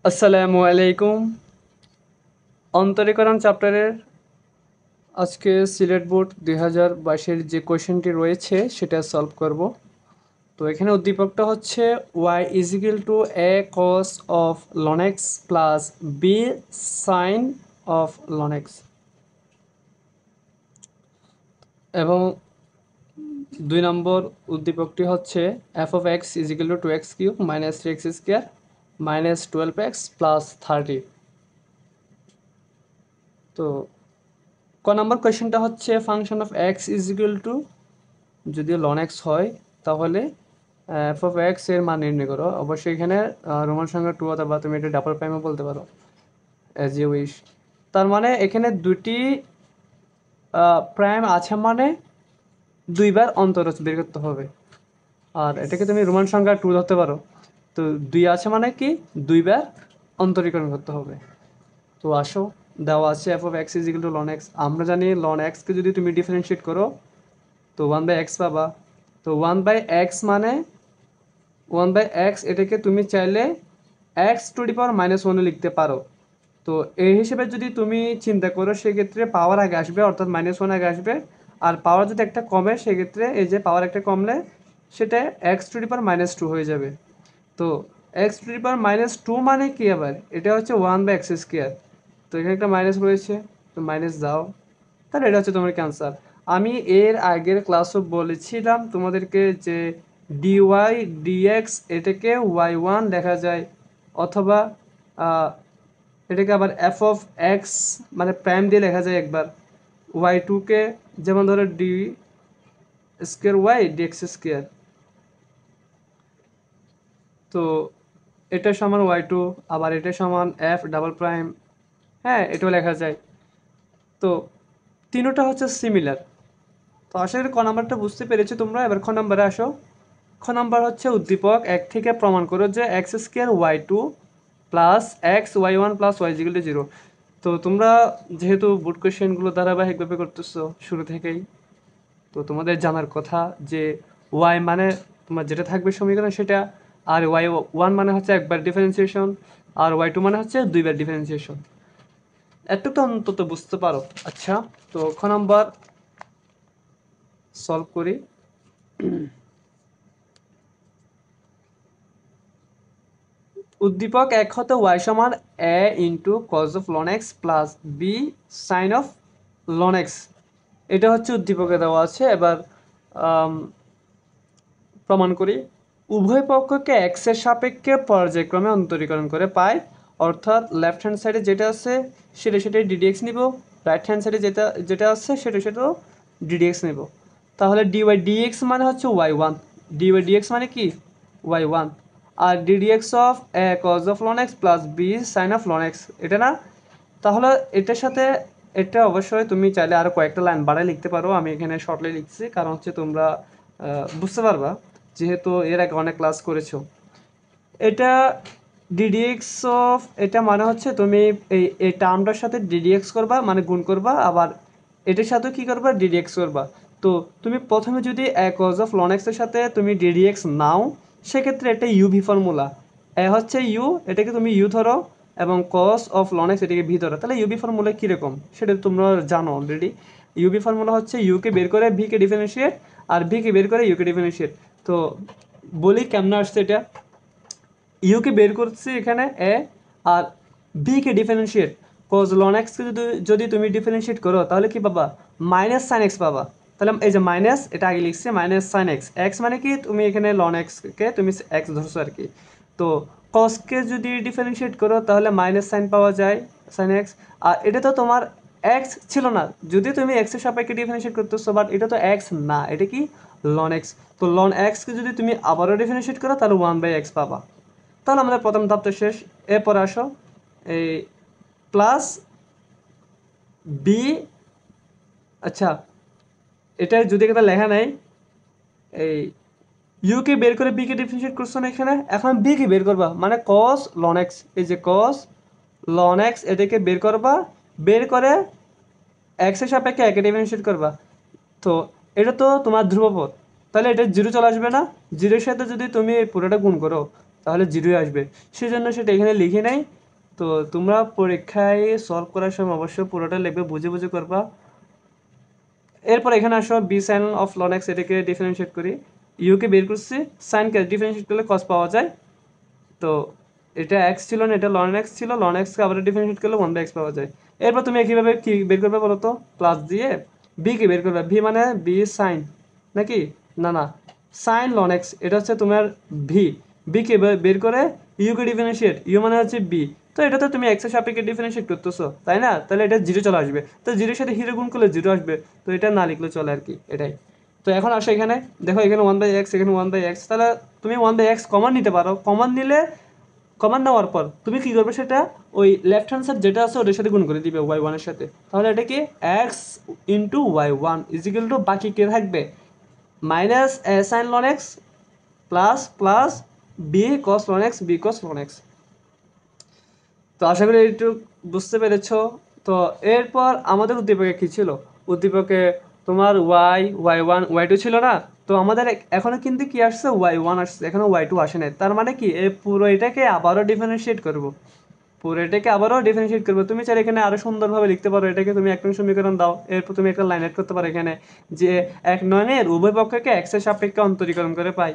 আসসালামু আলাইকুম। অন্তরীকরণ চ্যাপ্টারের আজকে সিলেট বোর্ড 2022-এর যে কোয়েশ্চেনটি রয়েছে সেটা সলভ করব। তো এখানে উদ্দীপকটা হচ্ছে y is equal two a cos of ln x plus b sin of ln x, এবং 2 নম্বর উদ্দীপকটি হচ্ছে f of x is equal two 2x cube minus 3x square minus 12x plus 30। তো নম্বর কোয়েশ্চেনটা হচ্ছে function of x is equal two, যদি loan x হয় তাহলে F of x এর মান নির্ণয় করো। অবশ্যই এখানে রোমান সংখ্যা 2 অথবা তুমি এটা ডাবল প্রাইমও বলতে পারো, অ্যাজ ইউ উইশ। তার মানে এখানে দুটি প্রাইম আছে, মানে দুইবার অন্তরজ বের করতে হবে। আর এটাকে তুমি রোমান সংখ্যা 2 ধরতে পারো। তো 2 আছে মানে কি দুইবার অন্তরীকরণ করতে হবে। তো আসো, দেওয়া আছে f of x is equal to ln x. আমরা জানি লন এক্সকে যদি তুমি ডিফারেন্সিয়েট করো তো 1/x পাবা। তো 1/x মানে 1/x, এটাকে তুমি চাইলে x⁻−1 লিখতে পারো। তো এই হিসেবে যদি তুমি চিন্তা করো সেক্ষেত্রে পাওয়ার আগে আসবে, অর্থাৎ -1 আগে আসবে। আর পাওয়ার যদি একটা কমে সেক্ষেত্রে এই যে পাওয়ার একটা কমলে সেটা x⁻² হয়ে যাবে। তো x⁻² মানে কি আবার, এটা হচ্ছে 1/x²। তো এখানে একটা মাইনাস রয়েছে, তো মাইনাস দাও, তাহলে এটা হচ্ছে তোমার ক্যান্সার। আমি এর আগের ক্লাসও বলেছিলাম তোমাদেরকে যে ডিওয়াই ডিএক্স এটাকে y1 লেখা যায়, অথবা এটাকে আবার এফ অফ এক্স মানে প্রাইম দিয়ে লেখা যায় একবার। y2কে যেমন ধরো d square y dx square, তো এটা সমান y2, আবার এটা সমান এফ ডাবল প্রাইম, হ্যাঁ এটাও লেখা যায়। তো তিনোটা হচ্ছে সিমিলার। তো আশা করি ক নাম্বারটা বুঝতে পেরেছো তোমরা। এবার খ নাম্বারে আসো। খ নাম্বার হচ্ছে উদ্দীপক 1 থেকে প্রমাণ করো যে x² y2 plus x y1 plus y0। তো তোমরা যেহেতু বোর্ড কোয়েশ্চেনগুলো ধারাবাহিকভাবে করতেছো শুরু থেকেই, তো তোমাদের জানার কথা যে y মানে তোমার যেটা থাকবে সমীকরণ সেটা, আর y1 মানে হচ্ছে একবার ডিফারেন্সিয়েশন, আর y2 মানে হচ্ছে দুইবার ডিফারেন্সিয়েশন। এতটুকু তো অন্তত বুঝতে পারো। আচ্ছা, তো খ নাম্বার সলভ করি। উদ্দীপক 1 হতে y সমান a into cos of ln x plus b sine of ln x, এটা হচ্ছে উদ্দীপকে দেওয়া আছে। এবার প্রমাণ করি। উভয় পক্ষকে এক্স এর সাপেক্ষে পর্যায়ক্রমে অন্তরীকরণ করে পাই, অর্থাৎ লেফট হ্যান্ড সাইডে যেটা আছে সেটাই ডিডিএক্স নিব, রাইট হ্যান্ড সাইডে যেটা যেটা আছে সেটাও ডিডিএক্স নেব। তাহলে ডিওয়াই ডিএক্স মানে হচ্ছে y1, ডিওয়াই ডিএক্স মানে কি y1, আর d dx of a cos of ln x plus b sine of ln x, এটা না। তাহলে এটার সাথে এটা অবশ্যই তুমি চাইলে আরও কয়েকটা লাইন বাড়ায় লিখতে পারো, আমি এখানে শর্টলি লিখছি কারণ হচ্ছে তোমরা বুঝতে পারবা যেহেতু এর আগে অনেক ক্লাস করেছো। এটা ডিডিএক্স অফ, এটা মানে হচ্ছে তুমি এই টার্মটার সাথে ডিডিএক্স করবা মানে গুণ করবা, আবার এটার সাথেও কি করবা ডিডিএক্স করবা। তো তুমি প্রথমে যদি কজ অফ লন এক্সের সাথে তুমি ডিডিএক্স নাও সেক্ষেত্রে এটা ইউভি ফর্মুলা, এ হচ্ছে ইউ, এটাকে তুমি ইউ ধরো, এবং কস অফ লন এক্স এটাকে ভি ধরো। তাহলে ইউভি ফর্মুলা কীরকম সেটা তোমরা জানো অলরেডি। ইউভি ফর্মুলা হচ্ছে ইউকে বের করে ভিকে ডিফারেন্সিয়েট, আর ভিকে বের করে ইউকে ডিফারেন্সিয়েট। তো বলি কেমন আসছে এটা। ইউকে বের করছি এখানে এ, আর বিকে ডিফারেন্সিয়েট কজ লন এক্সকে যদি তুমি ডিফারেন্সিয়েট করো তাহলে কি পাবা মাইনাস সাইন এক্স পাবা। তাহলে এই যে মাইনাস, এটা আগে লিখছি মাইনাস সাইন এক্স, এক্স মানে কি তুমি এখানে লন এক্সকে তুমি এক্স ধরছো আর কি। তো কসকে যদি ডিফারেন্সিয়েট করো তাহলে মাইনাস সাইন পাওয়া যায় সাইন এক্স। আর এটা তো তোমার এক্স ছিল না, যদি তুমি এক্সের সাপেক্ষে ডিফারেন্সিয়েট করতেছো, বাট এটা তো এক্স না, এটা কি লন এক্স। তো লন এক্সকে যদি তুমি আবারও ডিফারেন্সিয়েট করো তাহলে 1/x পাবা। তাহলে আমাদের প্রথম ধাপটা শেষ। এরপর আসো এই প্লাস বি, আচ্ছা এটা যদি একটা লেখা নাই, এই ইউকে বের করে বিকে ডিফারেন্সিয়েট করছো না এখানে, এখন বিকে বের করবা মানে কস লন এক্স, এই যে কস লন এক্স এটাকে বের করবা, বের করে এক্সের সাপেক্ষে একে ডিফারেন্সিয়েট করবা। তো এটা তো তোমার ধ্রুবপদ, তাহলে এটা জিরো চলে আসবে না, জিরোর সাথে যদি তুমি পুরোটা গুণ করো তাহলে জিরোই আসবে, সেজন্য সেটা এখানে লিখে নেই। তো তোমরা পরীক্ষায় সলভ করার সময় অবশ্যই পুরোটা লিখবে, বুঝে বুঝে করবা। এরপর এখানে আসো b sine of ln x, এটাকে ডিফারেন্সিয়েট করি। ইউকে বের করছি, সাইনকে ডিফারেন্সিয়েট করলে কস পাওয়া যায়। তো এটা এক্স ছিল না, এটা লন এক্স ছিল, লন এক্সকে আবার ডিফারেন্সিয়েট করলে 1/x পাওয়া যায়। এরপর তুমি একইভাবে কি বের করবে বলো তো, প্লাস দিয়ে বি কে বের করবে। ভি মানে বি সাইন নাকি, না না, সাইন লন এক্স, এটা হচ্ছে তোমার ভি। বি কে বের করে ইউকে ডিফারেন্সিয়েট, ইউ মানে হচ্ছে বি। তো এটা তো তুমি এক্স এর সাপেক্ষে ডিফারেন্সিয়েট করতেছো তাই না, তাহলে এটা জিরো চলে আসবে। তো জিরোর সাথে হিরো গুণ করলে জিরো আসবে, তো এটা না লিখলে চলে আর কি, এটাই। তো এখন আসো এখানে দেখো, এখানে 1/x, এখানে 1/x, তাহলে তুমি 1/x কমন নিতে পারো। কমন নিলে, কমন নেওয়ার পর তুমি কি করবে, সেটা ওই লেফট হ্যান্ড সাইড যেটা আছে ওটার সাথে গুণ করে দিবে y1 এর সাথে। তাহলে এটা কি x into y1 is equal two বাকি কে থাকবে minus a sin ln x plus plus b cos ln x, b cos ln x। তো আশা করি একটু বুঝতে পেরেছো। তো এরপর আমাদের উদ্দীপকে কি ছিল, উদ্দীপকে তোমার y1 y2 ছিল না। তো আমাদের এখনো কিন্তু কি আসছে, y1 আসছে, এখনো y2 আসে নাই। তার মানে কি এই পুরো এটাকে আবারও ডিফারেন্সিয়েট করব, পুরো এটাকে আবারও ডিফারেন্সিয়েট করবো। তুমি চাইলে এখানে আরো সুন্দরভাবে লিখতে পারো, এটাকে তুমি এক নং সমীকরণ দাও, এরপর তুমি একটা লাইন অ্যাড করতে পারো এখানে যে এক নয়নের উভয় পক্ষকে x এর সাপেক্ষে অন্তরীকরণ করে পাই।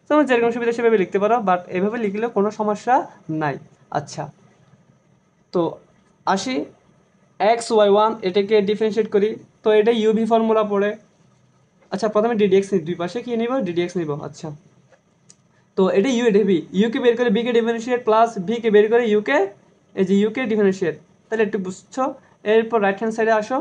তোমার যেরকম সুবিধা সেভাবে লিখতে পারো, বাট এভাবে লিখলেও কোনো সমস্যা নাই। আচ্ছা, তো আসি x y1 এটাকে ডিফারেন্সিয়েট করি। তো এটা ইউভি ফর্মুলা পড়ে। আচ্ছা, প্রথমে ডিডিএক্স নিই, দুই পাশে কি নিব, ডিডিএক্স নিব। আচ্ছা, তো এটা ইউ, এটা ভি, ইউকে বের করে বিকে ডিফারেন্সিয়েট প্লাস ভিকে বের করে ইউকে, এই যে ইউকে ডিফারেন্সিয়েট, তাহলে একটু বুঝছো। এরপর রাইট হ্যান্ড সাইডে আসো,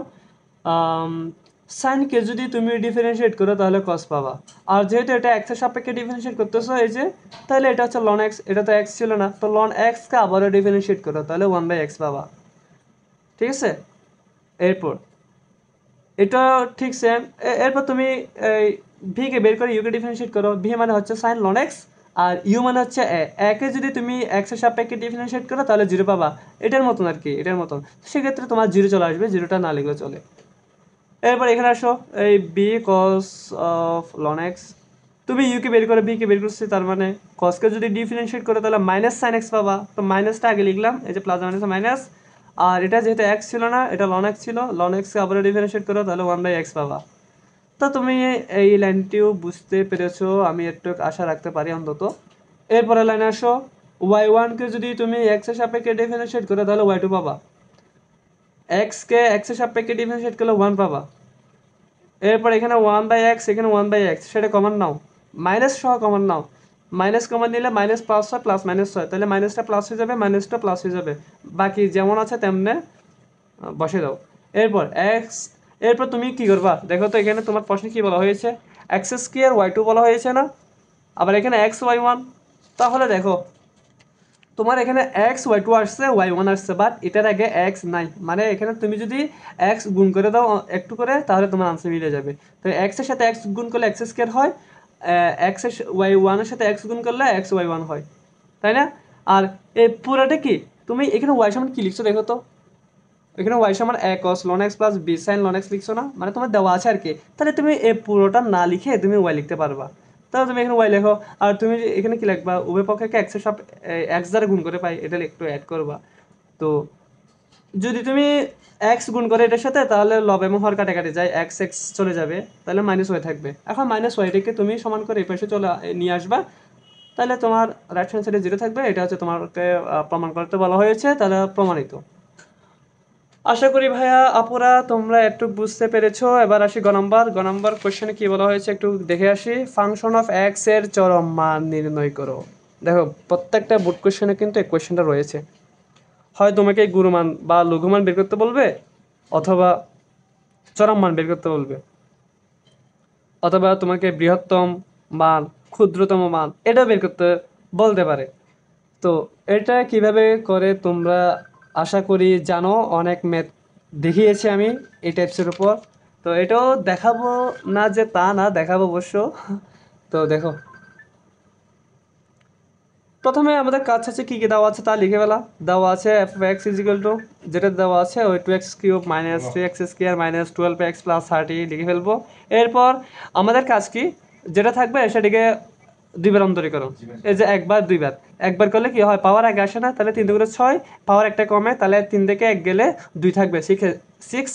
সাইনকে যদি তুমি ডিফারেন্সিয়েট করো তাহলে কস পাবা। আর যেহেতু এটা এক্সের সাপেক্ষে ডিফারেন্সিয়েট করতেছো এই যে, তাহলে এটা হচ্ছে লন এক্স, এটা তো এক্স ছিল না, তো লন এক্সকে আবারও ডিফারেন্সিয়েট করো তাহলে 1/x পাবা। ঠিক আছে, এরপর এটা ঠিক সেম। এরপর তুমি এই ভিকে বের করে ইউকে ডিফারেন্সিয়েট করো। ভি মানে হচ্ছে সাইন লন এক্স, আর ইউ মানে হচ্ছে একে যদি তুমি এক্স এর সাপেক্ষে ডিফারেন্সিয়েট করো তাহলে জিরো পাবা। এটার মতন আর কি, এটার মতন। সেক্ষেত্রে তোমার জিরো চলে আসবে, জিরোটা না লিখলে চলে। এরপর এখানে আসো, এই b cos of ln x, তুমি ইউকে বের করে বিকে বের করছি, তার মানে কসকে যদি ডিফারেন্সিয়েট করো তাহলে মাইনাস সাইন এক্স পাবা। তো মাইনাসটা আগে লিখলাম, এই যে প্লাস মাইনাস মাইনাস। আর এটা যেহেতু এক্স ছিল না, এটা লন এক্স ছিল, লন এক্সকে আবার ডিফারেন্সিয়েট করো তাহলে 1/x পাবা। তো তুমি এই লাইনটিও বুঝতে পেরেছো, আমি একটু আশা রাখতে পারি অন্তত। এরপরে লাইনে আসো, y1কে যদি তুমি এক্স এর সাপেক্ষে ডিফারেন্সিয়েট করো তাহলে y2 পাবা। এক্সকে এক্স এর সাপেক্ষে ডিফারেন্সিয়েট করলে 1 পাবা। এরপর এখানে 1/x, এখানে 1/x, সেটা কমন নাও, মাইনাস সহ কমন নাও। মাইনাস কমন নিলে মাইনাস প্লাস হয়, প্লাস মাইনাস হয়, তাহলে মাইনাসটা প্লাস হয়ে যাবে, মাইনাসটা প্লাস হয়ে যাবে। বাকি যেমন আছে তেমনে বসে দাও। এরপর এক্স, এরপর তুমি কি করবা দেখো তো, এখানে তোমার প্রশ্নে কি বলা হয়েছে, এক্স স্কোয়ার y2 বলা হয়েছে না, আবার এখানে xy1। তাহলে দেখো তোমার এখানে xy2 আসছে, y1 আসছে, বাট এটার আগে x নাই, মানে এখানে তুমি যদি x গুণ করে দাও একটু করে তাহলে তোমার আনসার মিলে যাবে। তো x এর সাথে x গুণ করলে x স্কোয়ার হয়, x এর y1 এর সাথে x গুণ করলে xy1 হয়, তাই না? আর এই পুরোটা কি, তুমি এখানে y সমান কি লিখছো দেখো তো, এখানে y সমান a cos ln x plus b sin ln x লিখছো না, মানে তোমার দেওয়া আছে আর কি। তাহলে তুমি এই পুরোটা না লিখে তুমি y লিখতে পারবা। তাহলে তুমি এখানে y লেখো, আর তুমি এখানে কি লিখবা, উভয় পক্ষকে x এর সব x দ্বারা গুণ করে পাই, এটা একটু অ্যাড করবা। তো যদি তুমি x গুণ করে এটার সাথে, তাহলে লব এবং হর কাটাকাটি যায়, x x চলে যাবে, তাহলে মাইনাস y থাকবে। এখন মাইনাস ওয়াইটাকে তুমি সমান করে এই পাশে চলে নিয়ে আসবা, তাহলে তোমার রাইট হ্যান্ড সাইডে জিরো থাকবে। এটা হচ্ছে তোমাকে প্রমাণ করতে বলা হয়েছে, তাহলে প্রমাণিত। আশা করি ভাইয়া আপুরা তোমরা একটু বুঝতে পেরেছো। এবার আসি গ নম্বর কোশ্চেনে কি বলা হয়েছে একটু দেখে আসি। ফাংশন অফ এক্স এর চরম মান নির্ণয় করো। দেখো প্রত্যেকটা বোর্ড কোশ্চেনে কিন্তু এই কোশ্চেনটা রয়েছে, হয় তোমাকে গুরুমান বা লঘুমান বের করতে বলবে, অথবা চরম মান বের করতে বলবে, অথবা তোমাকে বৃহত্তম মান, ক্ষুদ্রতম মান এটা বের করতে বলতে পারে। তো এটা কিভাবে করে তোমরা আশা করি জানো, অনেক ম্যাথ দেখিয়েছি আমি এই টাইপসের উপর। তো এটাও দেখাবো না যে তা না, দেখাবো অবশ্য। তো দেখো, প্রথমে আমাদের কাজ আছে কি কি দেওয়া আছে তা লিখে ফেলা। দেওয়া আছে এফ এক্স ইজিক্যাল টু, যেটা দেওয়া আছে ওই 2x³ minus 3x square minus 12x plus 30 লিখে ফেলবো। এরপর আমাদের কাজ কি, যেটা থাকবে সেটাকে দুইবার অন্তরীকরণ। এই যে একবার দুইবার, একবার করলে কি হয়, পাওয়ার আগে আসে না, তাহলে 3 দুগুণে 6, পাওয়ার একটা কমে, তাহলে 3 থেকে 1 গেলে 2 থাকবে, 6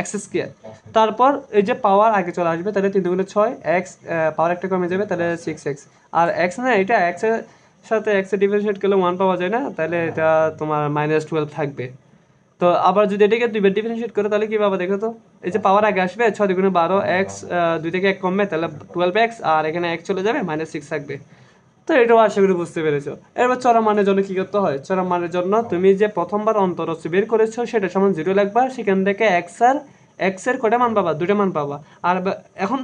এক্স স্কোয়ার। তারপর এই যে পাওয়ার আগে চলে আসবে, তাহলে 3 দুগুণে 6, এক্স পাওয়ার একটা কমে যাবে, তাহলে 6x। আর এক্স না, এটা এক্স এর সাথে এক্স এর ডিফারেন্সিয়েট করলে 1 পাওয়া যায় না, তাহলে এটা তোমার -12 থাকবে। তো আবার যদি এটাকে দুইবার ডিফারেন্সিয়েট করে তাহলে কি পাবো দেখো তো, এই যে পাওয়ার আগে আসবে 6 দুগুণে 12, এক্স 2 থেকে 1 কমবে, তাহলে 12x, আর এখানে এক চলে যাবে, -6 থাকবে। তো এটাও আশা করি বুঝতে পেরেছো। এবার চরম মানের জন্য কি করতে হয়, চরম মানের জন্য তুমি যে প্রথমবার অন্তরজ বের করেছো সেটা সমান 0 লিখবা, সেখান থেকে এক্স এর কয়টা মান পাবা, দুইটা মান পাবা। আর এখন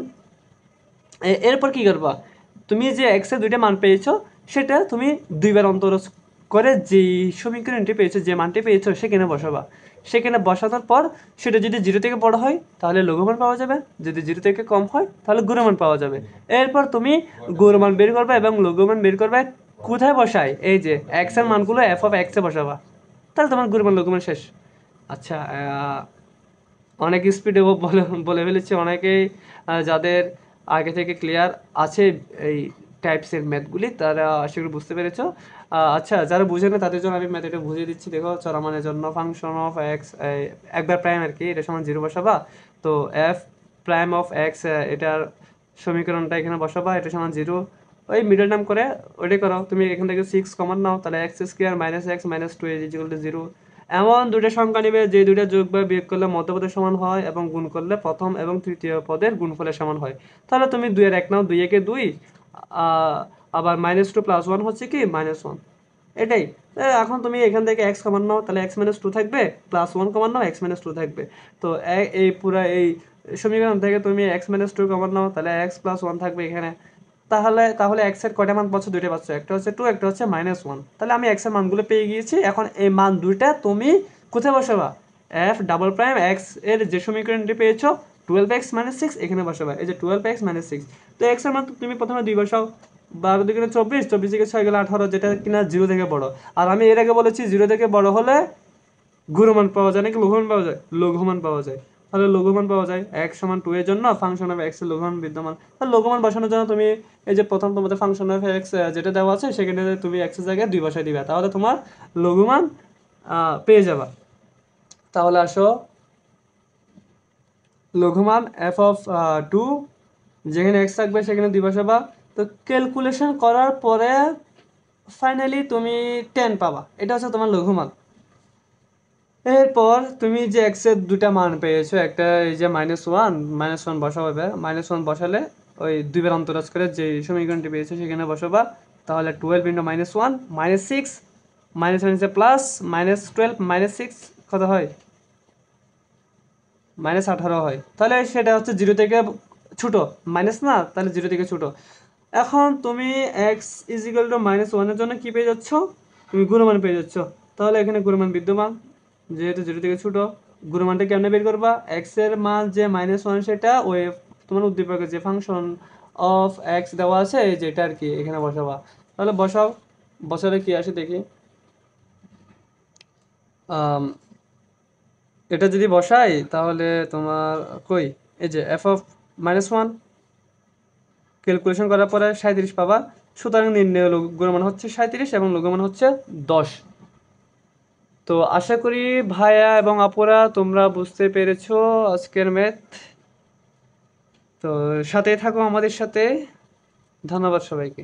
এরপর কি করবা, তুমি যে এক্স এর দুইটা মান পেয়েছো সেটা তুমি দুইবার অন্তরজ করে যেই সমীকরণটি পেয়েছো, যে মানটি পেয়েছো সেখানে বসাবা। সেখানে বসানোর পর সেটা যদি 0 থেকে বড় হয় তাহলে লঘুমান পাওয়া যাবে, যদি 0 থেকে কম হয় তাহলে গুণমান পাওয়া যাবে। এরপর তুমি গুণমান বের করবে এবং লঘুমান বের করবে, কোথায় বসায়, এই যে এক্স এর মানগুলো এফ অফ এক্স এ বসাবা, তাহলে তোমার গুণমান লঘুমান শেষ। আচ্ছা, অনেক স্পিডে বলে বলে ফেলেছি, অনেকেই যাদের আগে থেকে ক্লিয়ার আছে এই টাইপসের ম্যাথগুলি, তারা আশা করি বুঝতে পেরেছো। আচ্ছা, যারা বুঝে না তাদের জন্য আমি ম্যাথ এটা বুঝিয়ে দিচ্ছি। দেখো, চরমানের জন্য ফাংশন অফ এক্স, একবার প্রাইম আর কি, এটা সমান 0 বসাবা। তো এফ প্রাইম অফ এক্স, এটার সমীকরণটা এখানে বসাবা, এটা সমান 0। ওই মিডল টার্ম করে ওইটাই করো, তুমি এখান থেকে 6 কমন নাও, তাহলে x square minus x minus 2 is equal two 0। এমন দুইটা সংখ্যা নিবে যে দুইটা যোগ বা বিয়োগ করলে মধ্যপদের সমান হয় এবং গুণ করলে প্রথম এবং তৃতীয় পদের গুণফলের সমান হয়। তাহলে তুমি 2 এর 1 নাও, 2 একে 2, আবার -2 + 1 হচ্ছে কি -1, এটাই। এখন তুমি এখান থেকে x কমন নাও, তাহলে x - 2 থাকবে, +1 কমন নাও, x - 2 থাকবে। তো এই পুরো এই সমীকরণ থেকে তুমি x - 2 কমন নাও, তাহলে x + 1 থাকবে এখানে। তাহলে x এর কয়টা মান পাচ্ছ, দুইটা পাচ্ছ, একটা হচ্ছে 2, একটা হচ্ছে -1। তাহলে আমি x এর মানগুলো পেয়ে গিয়েছি। এখন এই মান দুইটা তুমি কোথায় বসাবা, f ডাবল প্রাইম x এর যে সমীকরণটি পেয়েছো 12x - 6 এখানে বসাবা, এই যে 12x - 6। তো x এর মান তুমি প্রথমে 2 বসাও, 12 দুগুণে 24, 24 থেকে 6 গেলে 18, যেটা কিনা 0 থেকে বড়। আর আমি এর আগে বলেছি 0 থেকে বড় হলে গুণমান পাওয়া যায় নাকি লঘুমান পাওয়া যায়, লঘুমান পাওয়া যায়। তাহলে লঘুমান পাওয়া যায় x সমান 2 এর জন্য ফাংশন অফ x এর লঘুমান বিদ্যমান। তাহলে লঘুমান বসানোর জন্য তুমি এই যে প্রথম তোমাদের ফাংশন অফ x যেটা দেওয়া আছে সেখানে তুমি x এর জায়গায় 2 বসাই দিবা, তাহলে তোমার লঘুমান পেয়ে যাবা। তাহলে আসো, লঘুমান f অফ 2, যেখানে x থাকবে সেখানে 2 বসাবা। তো ক্যালকুলেশন করার পরে ফাইনালি তুমি 10 পাবা, এটা হচ্ছে তোমার লঘুমান। এরপর তুমি যে x এর দুটা মান পেয়েছো, একটা এই যে -1 বসাবে, -1 বসালে ওই দুইবার অন্তরাজ করে যে সমীকরণটি পেয়েছো সেখানে বসাবা। তাহলে 12 × -1 -6, -1 প্লাস -12 -6 কত হয়, -18 হয়। তাহলে সেটা হচ্ছে 0 থেকে ছোট, মাইনাস না, তাহলে 0 থেকে ছোট। এখন তুমি x = -1 এর জন্য কি পেয়ে যাচ্ছ, তুমি গুণমান পেয়ে যাচ্ছ। তাহলে এখানে গুণমান বিদ্যমান, যেহেতু 0 থেকে ছোট। গুণমানটা কেমনে বের করবা, x এর মান যে -1 সেটা ওই তোমার উদ্দীপকের যে ফাংশন অফ x দেওয়া আছে যেটা আর কি, এখানে বসাবা। তাহলে বসাও, বসালে কি আসে দেখি। এটা যদি বসাই তাহলে তোমার কই, এই যে f অফ -1 ক্যালকুলেশন করার পরে 37 পাবা। সুতরাং নির্ণয় গুণমান হচ্ছে 37 এবং লঘুমান হচ্ছে 10। তো আশা করি ভাইয়া এবং আপুরা তোমরা বুঝতে পেরেছো আজকের ম্যাথ। তো সাথে থাকো আমাদের সাথে। ধন্যবাদ সবাইকে।